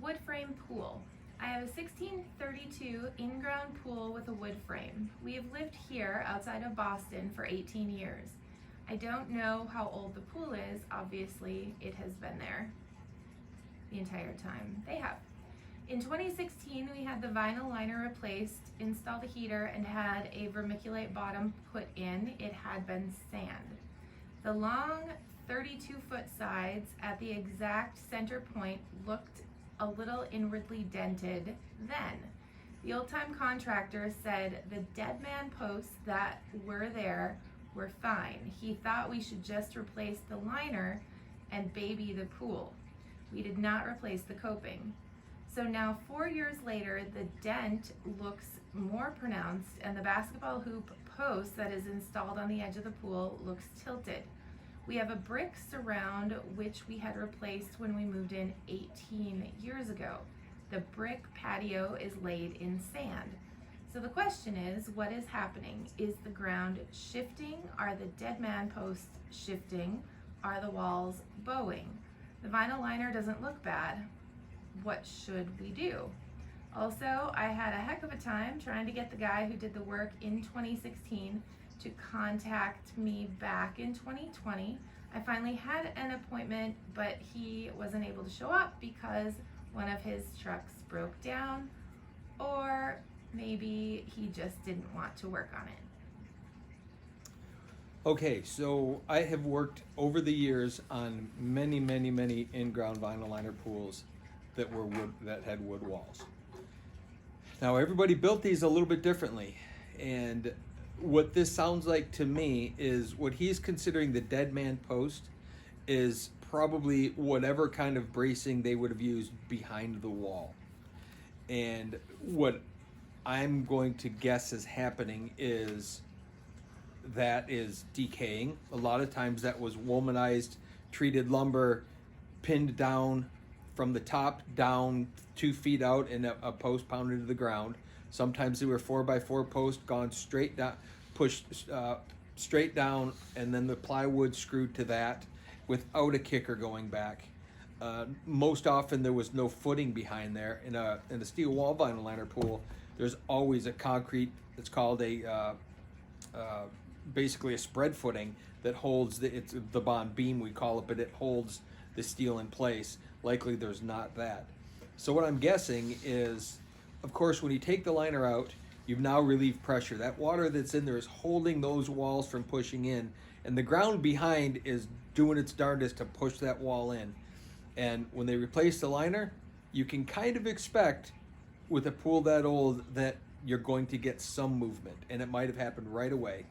wood frame pool. I have a 1632 in-ground pool with a wood frame. We have lived here outside of Boston for 18 years. I don't know how old the pool is. Obviously, it has been there the entire time. They have. In 2016, we had the vinyl liner replaced, installed a heater, and had a vermiculite bottom put in. It had been sand. The long 32-foot sides at the exact center point looked a little inwardly dented then. The old-time contractor said the dead man posts that were there were fine. He thought we should just replace the liner and baby the pool. We did not replace the coping. So now 4 years later, the dent looks more pronounced and the basketball hoop post that is installed on the edge of the pool looks tilted. We have a brick surround which we had replaced when we moved in 18 years ago. The brick patio is laid in sand. So the question is, what is happening? Is the ground shifting? Are the dead man posts shifting? Are the walls bowing? The vinyl liner doesn't look bad. What should we do? Also, I had a heck of a time trying to get the guy who did the work in 2016 to contact me back in 2020. I finally had an appointment, but he wasn't able to show up because one of his trucks broke down, or maybe he just didn't want to work on it. Okay, so I have worked over the years on many in-ground vinyl liner pools that were wood, that had wood walls. Now everybody built these a little bit differently, and what this sounds like to me is what he's considering the dead man post is probably whatever kind of bracing they would have used behind the wall. And what I'm going to guess is happening is that is decaying. A lot of times that was womanized treated lumber pinned down from the top down 2 feet out and a post pounded to the ground. Sometimes they were 4x4 posts gone straight down, pushed straight down, and then the plywood screwed to that without a kicker going back. Most often there was no footing behind there. In a steel wall vinyl liner pool, there's always a concrete, it's called a basically a spread footing that holds it's the bond beam we call it, but it holds the steel in place. Likely there's not that. So what I'm guessing is, of course, when you take the liner out, you've now relieved pressure. That water that's in there is holding those walls from pushing in, and the ground behind is doing its darndest to push that wall in. And when they replace the liner, you can kind of expect with a pool that old that you're going to get some movement, and it might have happened right away.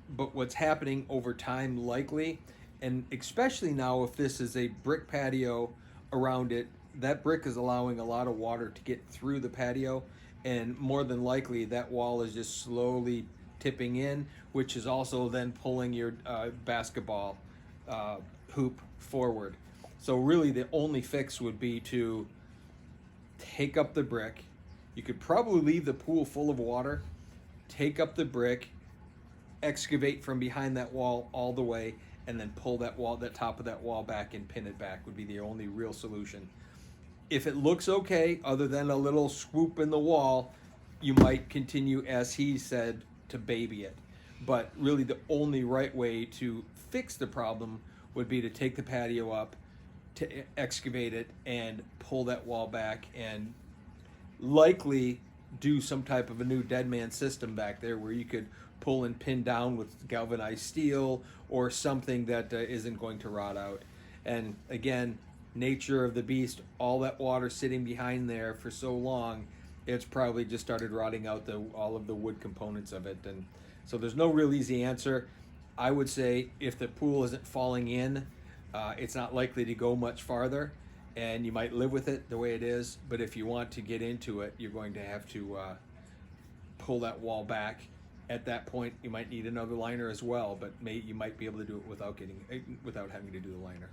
But what's happening over time likely, and especially now if this is a brick patio around it, that brick is allowing a lot of water to get through the patio, and more than likely that wall is just slowly tipping in, which is also then pulling your basketball hoop forward. So really the only fix would be to take up the brick. You could probably leave the pool full of water, take up the brick, excavate from behind that wall all the way, and then pull that wall, that top of that wall back and pin it back would be the only real solution. If it looks okay, other than a little swoop in the wall, you might continue, as he said, to baby it. But really the only right way to fix the problem would be to take the patio up, to excavate it and pull that wall back, and likely do some type of a new dead man system back there where you could pull and pin down with galvanized steel or something that isn't going to rot out. And again, nature of the beast, all that water sitting behind there for so long, it's probably just started rotting out all of the wood components of it. And so there's no real easy answer. I would say if the pool isn't falling in, it's not likely to go much farther, and you might live with it the way it is. But if you want to get into it, you're going to have to pull that wall back. At that point, you might need another liner as well, but you might be able to do it without having to do the liner.